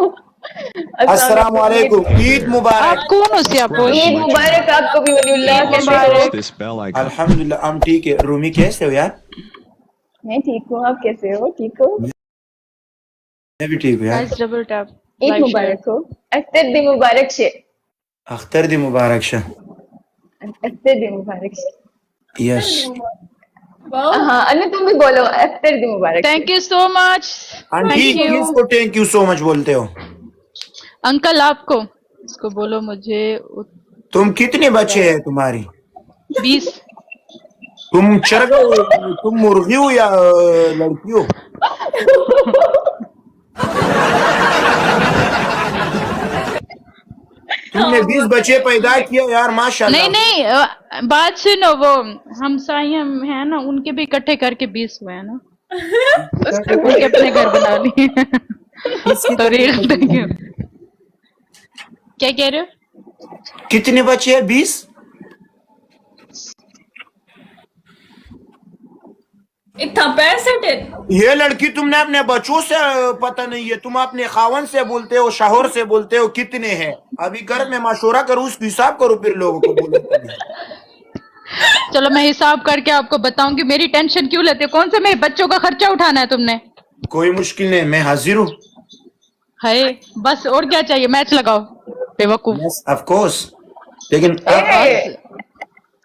अस्सलाम वालेकुम, ईद मुबारक। आप कौन हो सियापोश? ईद मुबारक आपको भी वलीउल्लाह। कैसे हो? अल्हम्दुलिल्लाह हम ठीक है। रूमी कैसे हो यार? मैं ठीक हूँ, आप कैसे हो? ठीक हो? मैं भी ठीक हूँ यार। Guys, double tap. Eid Like, share. मुबारक हो। अख्तर दी मुबारक शे। अख्तर दी मुबारक शाह। अख्तर दी मुबारक शे। यस हाँ अनु तुम भी बोलो अख्तर दी मुबारक। Thank you so much. Aunty, Thank you. किसको थैंक यू सो मच बोलते हो? अंकल आपको इसको बोलो मुझे तुम कितने बच्चे हैं तुम्हारी? 20। तुम चरगा हो, तुम मुर्गी हो या लड़की हो? तुमने 20 बच्चे पैदा किए यार, माशाल्लाह। नहीं बात सुनो, वो हम साइयां है ना, उनके भी इकट्ठे करके 20 हुए हैं ना। उनके अपने घर बना लिए। तो real thank you. क्या कह रहे हो? कितने बच्चे हैं? 20? इतना 65 है। ये लड़की तुमने अपने बच्चों से पता नहीं है, तुम अपने खावन से बोलते हो, शौहर से बोलते हो कितने हैं। अभी घर में मशवरा करो, उसको हिसाब करो, फिर लोगों को बोलो। चलो मैं हिसाब करके आपको बताऊंगी। मेरी टेंशन क्यों लेते हो? कौन सा मेरे बच्चों का खर्चा उठाना है तुमने? कोई मुश्किल नहीं, मैं हाजिर हूँ। है बस, और क्या चाहिए? मैच लगाओ बेवकूफ। ऑफ कोर्स, लेकिन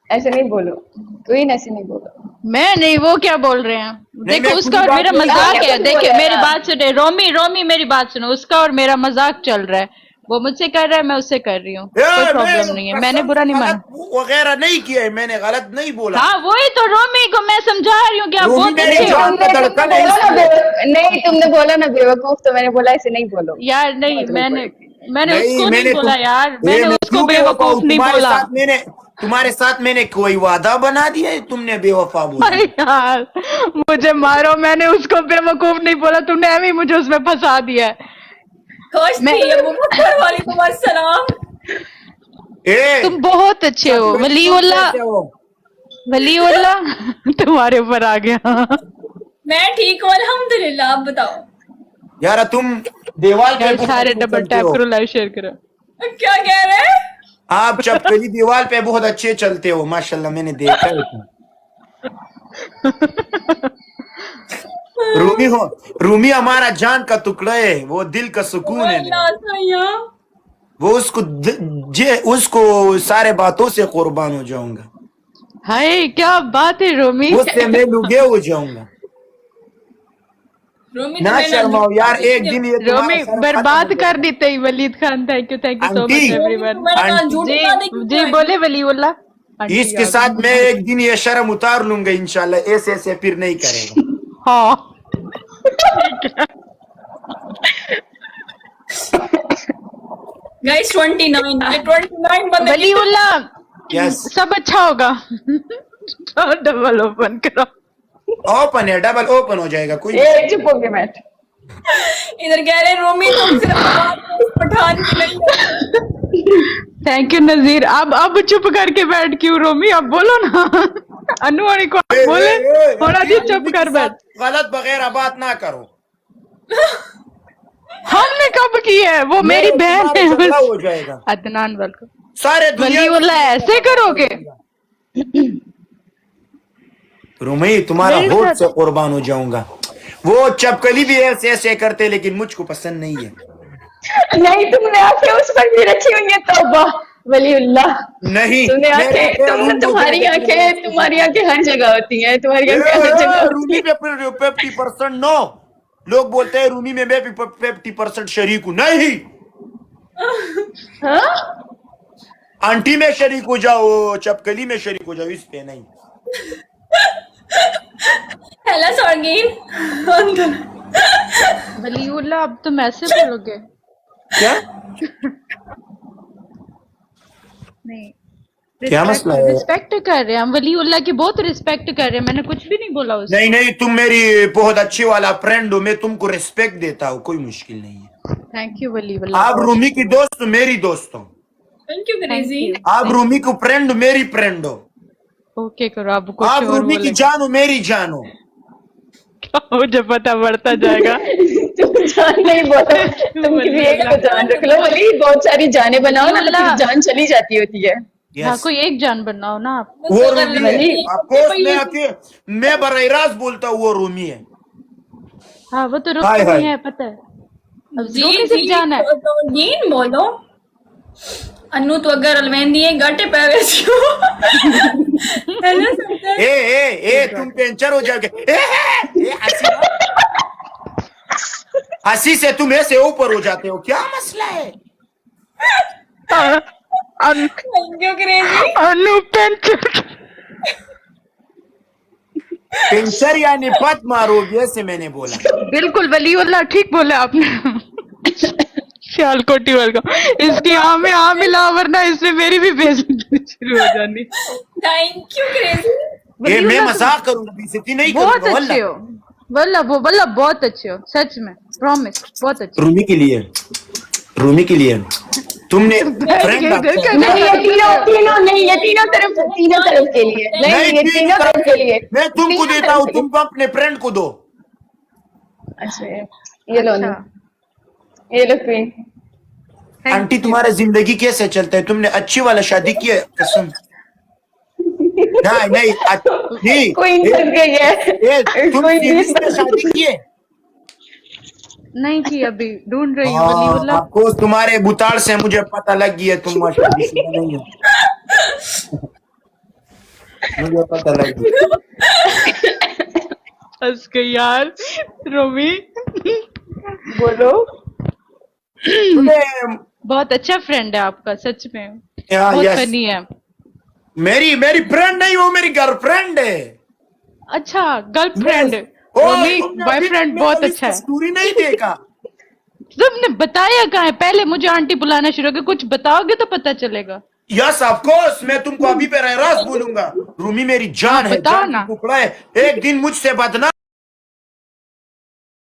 ऐसे नहीं बोलो, कोई ऐसे नहीं बोलो। मैं नहीं, वो क्या बोल रहे हैं? देखो उसका और मेरा मजाक है। देखिए मेरी बात सुने, रोमी मेरी बात सुनो। उसका और मेरा मजाक चल रहा है। वो मुझसे कर रहा है, मैं उससे कर रही हूँ। कोई प्रॉब्लम नहीं है, मैंने बुरा नहीं माना वगैरह नहीं किया है, मैंने गलत नहीं बोला। हाँ वही तो रोमी को मैं समझा रही हूँ कि आप बहुत अच्छे हो। नहीं तुमने बोला ना बेवकूफ, तो मैंने बोला ऐसे नहीं बोलो यार। नहीं मैंने उसको नहीं बोला यार, मैंने उसको बेवकूफ नहीं बोला। तुम्हारे साथ मैंने कोई वादा बना दिया है, तुमने बेवफा बोला। अरे यार मुझे मारो, मैंने उसको बेवकूफ नहीं बोला, तुमने अभी मुझे उसमें फंसा दिया है। तुम बहुत अच्छे हो वलीउल्लाह। तुम्हारे ऊपर आ गया। मैं ठीक हूँ अल्हम्दुलिल्लाह, आप बताओ। यार तुम दीवार पे सारे डबल टैप करो, लाइव शेयर करो। क्या कह रहे हैं आप? चप्पली दीवार पे बहुत अच्छे चलते हो माशाल्लाह, मैंने देखा है। रूमी हमारा जान का टुकड़ा है, वो दिल का सुकून है। वो उसको सारे बातों से कुर्बान हो जाऊंगा। हाय क्या बात है रोमी, उससे मैं लुगे हो जाऊंगा। ना शर्माओ यार, एक दिन ये रोमी बर्बाद कर दी थी। Waleed Khan thank you so much everyone. जी बोले वलीउल्लाह। इसके साथ मैं एक दिन ये शर्म उतार लूंगा इंशाल्लाह, ऐसे फिर नहीं करेगा। हाँ गाइस 29 वलीउल्लाह। यस सब अच्छा होगा। डबल ओपन करो। ओपन है, डबल ओपन हो जाएगा। कोई चुप हो के बैठ। इधर कह रहे रोमी तुम सिर्फ पठान की नहीं। थैंक यू नजीर। अब चुप करके बैठ क्यों रोमी? अब बोलो ना। अनु को बोले थोड़ा जी चुप कर बैठ। गलत वगैरह बात ना करो। हमने कब की है? वो मेरी बहन है। हो जाएगा। अदनान वेलकम। सारे वलीउल्लाह ऐसे करोगे? रूमी तुम्हारा होठ से कुर्बान हो जाऊंगा। वो चपकली भी ऐसे करते, लेकिन मुझको पसंद नहीं है। नहीं तुमने आंखें उस पर भी रखी हुई है। तौबा वलीउल्लाह। नहीं तुमने आंखें, तुम्हारी आंखें हर जगह होती हैं। तुम्हारी आंखें हर जगह। रूमी पे 50% नो। लोग बोलते हैं रूमी में मैं 50% शरीक हूँ। नहीं, आंटी में शरीक हो जाओ, चपकली में शरीक हो जाओ, इस पे नहीं। हेलो सौरगीन। वलीउल्लाह अब तुम ऐसे बोलोगे क्या? नहीं क्या मसला है? रिस्पेक्ट कर रहे हैं हम, वलीउल्लाह की बहुत रिस्पेक्ट कर रहे हैं। मैंने कुछ भी नहीं बोला उससे। नहीं तुम मेरी बहुत अच्छी वाला फ्रेंड हो, मैं तुमको रिस्पेक्ट देता हूँ, कोई मुश्किल नहीं है। Thank you Waliullah. आप रूमी की दोस्त, मेरी दोस्त हो। Thank you crazy. आप रूमी को फ्रेंड, मेरी फ्रेंड हो। ओके करो अब। आप रूमी की जान हो, मेरी जान हो। मुझे पता बढ़ता जाएगा। जान नहीं बोलो, तुम किसी एक को जान रख लो। वली बहुत सारी जानें बनाओ ना, तो फिर जान चली जाती होती है। हाँ Yes. कोई एक जान बनाओ ना आप। वो अगर रूमी वही- है ऑफकोर्स, मैं बराह रास्त बोलता हूँ वो रूमी है। हाँ वो तो हाय, रुक हाय। है पता है। अब रूमी सिर्फ जान है। तो जीन बोलो अनु तो अगर अलवेंदी है गाटे पे वैसी हेलो समझे ए तुम पेंचर हो जाओगे। हंसी हंसी से तुम ऐसे ऊपर हो जाते हो, क्या मसला है? क्यों क्रेजी अनु पेंचर पेंचर यानी पत मारोगे, ऐसे मैंने बोला। बिल्कुल वलीउल्लाह ठीक बोले आपने। सियालकोटी वाल को इसकी हाँ में हाँ मिला, वरना इसमें मेरी भी बेइज्जती शुरू हो जानी। थैंक यू क्रेजी ये मैं मजाक करूंगा, बेइज्जती नहीं बहुत करूंगा अच्छे वल्लाह। हो वल्लाह बहुत अच्छे हो सच में, प्रॉमिस बहुत अच्छे। रूमी के लिए तुमने फ्रेंड नहीं, ये तीनों तरफ के लिए नहीं, ये तीनों तरफ के लिए मैं तुमको तीनों देता हूँ, तरफ के- तुम अपने फ्रेंड को दो। अच्छा ये लो ना, ये लो क्वीन। आंटी तुम्हारा जिंदगी कैसे चलता है? तुमने अच्छी वाला शादी की है कसम? नहीं क्वीन फंस गई है, तुम क्वीन सीरीज में शादी की है? नहीं की अभी ढूंढ रही हूँ वलीउल्लाह। आपको तुम्हारे बुताड़ से मुझे पता लग गया तुम शादीशुदा नहीं हो। मुझे पता लग गया। हंस गई यार रोमी। बोलो। तुम्हें- बहुत अच्छा फ्रेंड है आपका सच में, हाँ, बहुत yes. फनी है। मेरी फ्रेंड नहीं, वो मेरी गर्लफ्रेंड है। अच्छा गर्लफ्रेंड, रोमी बॉयफ्रेंड बहुत अच्छा है। स्टोरी नहीं देखा? तुमने बताया कहाँ है? पहले मुझे आंटी बुलाना शुरू कर, कुछ बताओगे तो पता चलेगा। यस ऑफ कोर्स, मैं तुमको अभी पे रास्त बोलूंगा। रूमी मेरी जान है, बताओ जान ना। का टुकड़ा है। एक दिन मुझसे बदनाम